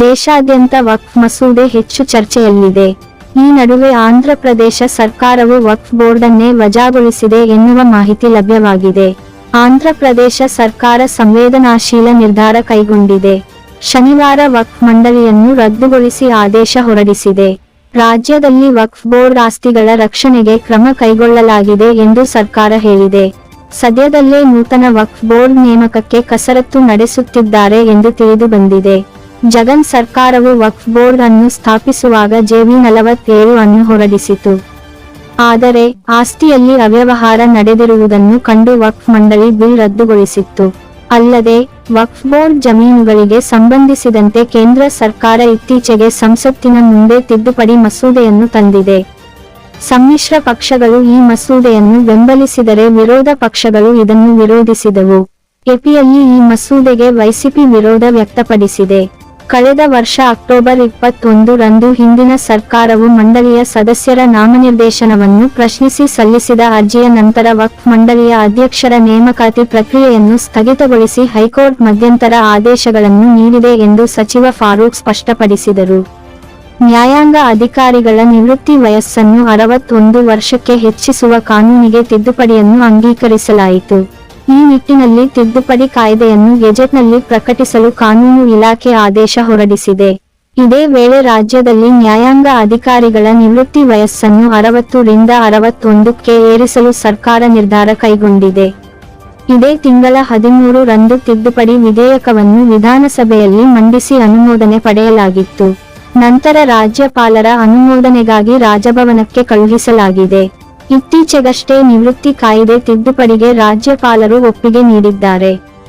ದೇಶಾದ್ಯಂತ ವಕ್ಫ್ ಮಸೂದೆ ಹೆಚ್ಚು ಚರ್ಚೆಯಲ್ಲಿದೆ. ಈ ನಡುವೆ ಆಂಧ್ರ ಪ್ರದೇಶ ಸರ್ಕಾರವು ವಕ್ಫ್ ಬೋರ್ಡನ್ನೇ ವಜಾಗೊಳಿಸಿದೆ ಎನ್ನುವ ಮಾಹಿತಿ ಲಭ್ಯವಾಗಿದೆ. ಆಂಧ್ರ ಪ್ರದೇಶ ಸರ್ಕಾರ ಸಂವೇದನಾಶೀಲ ನಿರ್ಧಾರ ಕೈಗೊಂಡಿದೆ. ಶನಿವಾರ ವಕ್ಫ್ ಮಂಡಳಿಯನ್ನು ರದ್ದುಗೊಳಿಸಿ ಆದೇಶ ಹೊರಡಿಸಿದೆ. ರಾಜ್ಯದಲ್ಲಿ ವಕ್ಫ್ ಬೋರ್ಡ್ ಆಸ್ತಿಗಳ ರಕ್ಷಣೆಗೆ ಕ್ರಮ ಕೈಗೊಳ್ಳಲಾಗಿದೆ ಎಂದು ಸರ್ಕಾರ ಹೇಳಿದೆ. ಸದ್ಯದಲ್ಲೇ ನೂತನ ವಕ್ಫ್ ಬೋರ್ಡ್ ನೇಮಕಕ್ಕೆ ಕಸರತ್ತು ನಡೆಸುತ್ತಿದ್ದಾರೆ ಎಂದು ತಿಳಿದು ಬಂದಿದೆ. ಜಗನ್ ಸರ್ಕಾರವು ವಕ್ಫ್ ಬೋರ್ಡ್ ಅನ್ನು ಸ್ಥಾಪಿಸುವಾಗ JV-47 ಅನ್ನು ಹೊರಡಿಸಿತು. ಆದರೆ ಆಸ್ತಿಯಲ್ಲಿ ಅವ್ಯವಹಾರ ನಡೆದಿರುವುದನ್ನು ಕಂಡು ವಕ್ಫ್ ಮಂಡಳಿ ಬಿಲ್ ರದ್ದುಗೊಳಿಸಿತ್ತು. ಅಲ್ಲದೆ ವಕ್ಫ್ ಬೋರ್ಡ್ ಜಮೀನುಗಳಿಗೆ ಸಂಬಂಧಿಸಿದಂತೆ ಕೇಂದ್ರ ಸರ್ಕಾರ ಇತ್ತೀಚೆಗೆ ಸಂಸತ್ತಿನ ಮುಂದೆ ತಿದ್ದುಪಡಿ ಮಸೂದೆಯನ್ನು ತಂದಿದೆ. ಸಮ್ಮಿಶ್ರ ಪಕ್ಷಗಳು ಈ ಮಸೂದೆಯನ್ನು ಬೆಂಬಲಿಸಿದರೆ ವಿರೋಧ ಪಕ್ಷಗಳು ಇದನ್ನು ವಿರೋಧಿಸಿದವು. ಎಪಿಯಲ್ಲಿ ಈ ಮಸೂದೆಗೆ YCP ವಿರೋಧ ವ್ಯಕ್ತಪಡಿಸಿದೆ. ಕಳೆದ ವರ್ಷ ಅಕ್ಟೋಬರ್ 21 ರಂದು ಹಿಂದಿನ ಸರ್ಕಾರವು ಮಂಡಳಿಯ ಸದಸ್ಯರ ನಾಮನಿರ್ದೇಶನವನ್ನು ಪ್ರಶ್ನಿಸಿ ಸಲ್ಲಿಸಿದ ಅರ್ಜಿಯ ನಂತರ ವಕ್ಫ್ ಮಂಡಳಿಯ ಅಧ್ಯಕ್ಷರ ನೇಮಕಾತಿ ಪ್ರಕ್ರಿಯೆಯನ್ನು ಸ್ಥಗಿತಗೊಳಿಸಿ ಹೈಕೋರ್ಟ್ ಮಧ್ಯಂತರ ಆದೇಶಗಳನ್ನು ನೀಡಿದೆ ಎಂದು ಸಚಿವ ಫಾರೂಕ್ ಸ್ಪಷ್ಟಪಡಿಸಿದರು. ನ್ಯಾಯಾಂಗ ಅಧಿಕಾರಿಗಳ ನಿವೃತ್ತಿ ವಯಸ್ಸನ್ನು 61 ವರ್ಷಕ್ಕೆ ಹೆಚ್ಚಿಸುವ ಕಾನೂನಿಗೆ ತಿದ್ದುಪಡಿಯನ್ನು ಅಂಗೀಕರಿಸಲಾಯಿತು. ಈ ನಿಟ್ಟಿನಲ್ಲಿ ತಿದ್ದುಪಡಿ ಕಾಯ್ದೆಯನ್ನು ಗೆಜೆಟ್ನಲ್ಲಿ ಪ್ರಕಟಿಸಲು ಕಾನೂನು ಇಲಾಖೆ ಆದೇಶ ಹೊರಡಿಸಿದೆ. ಇದೇ ವೇಳೆ ರಾಜ್ಯದಲ್ಲಿ ನ್ಯಾಯಾಂಗ ಅಧಿಕಾರಿಗಳ ನಿವೃತ್ತಿ ವಯಸ್ಸನ್ನು 60 ರಿಂದ 61ಕ್ಕೆ ಏರಿಸಲು ಸರ್ಕಾರ ನಿರ್ಧಾರ ಕೈಗೊಂಡಿದೆ. ಇದೇ ತಿಂಗಳ 13 ರಂದು ತಿದ್ದುಪಡಿ ವಿಧೇಯಕವನ್ನು ವಿಧಾನಸಭೆಯಲ್ಲಿ ಮಂಡಿಸಿ ಅನುಮೋದನೆ ಪಡೆಯಲಾಗಿತ್ತು. ನಂತರ ರಾಜ್ಯಪಾಲರ ಅನುಮೋದನೆಗಾಗಿ ರಾಜಭವನಕ್ಕೆ ಕಳುಹಿಸಲಾಗಿದೆ. ಇತ್ತೀಚೆಗಷ್ಟೇ ನಿವೃತ್ತಿ ಕಾಯ್ದೆ ತಿದ್ದುಪಡಿಗೆ ರಾಜ್ಯಪಾಲರು ಒಪ್ಪಿಗೆ ನೀಡಿದ್ದಾರೆ.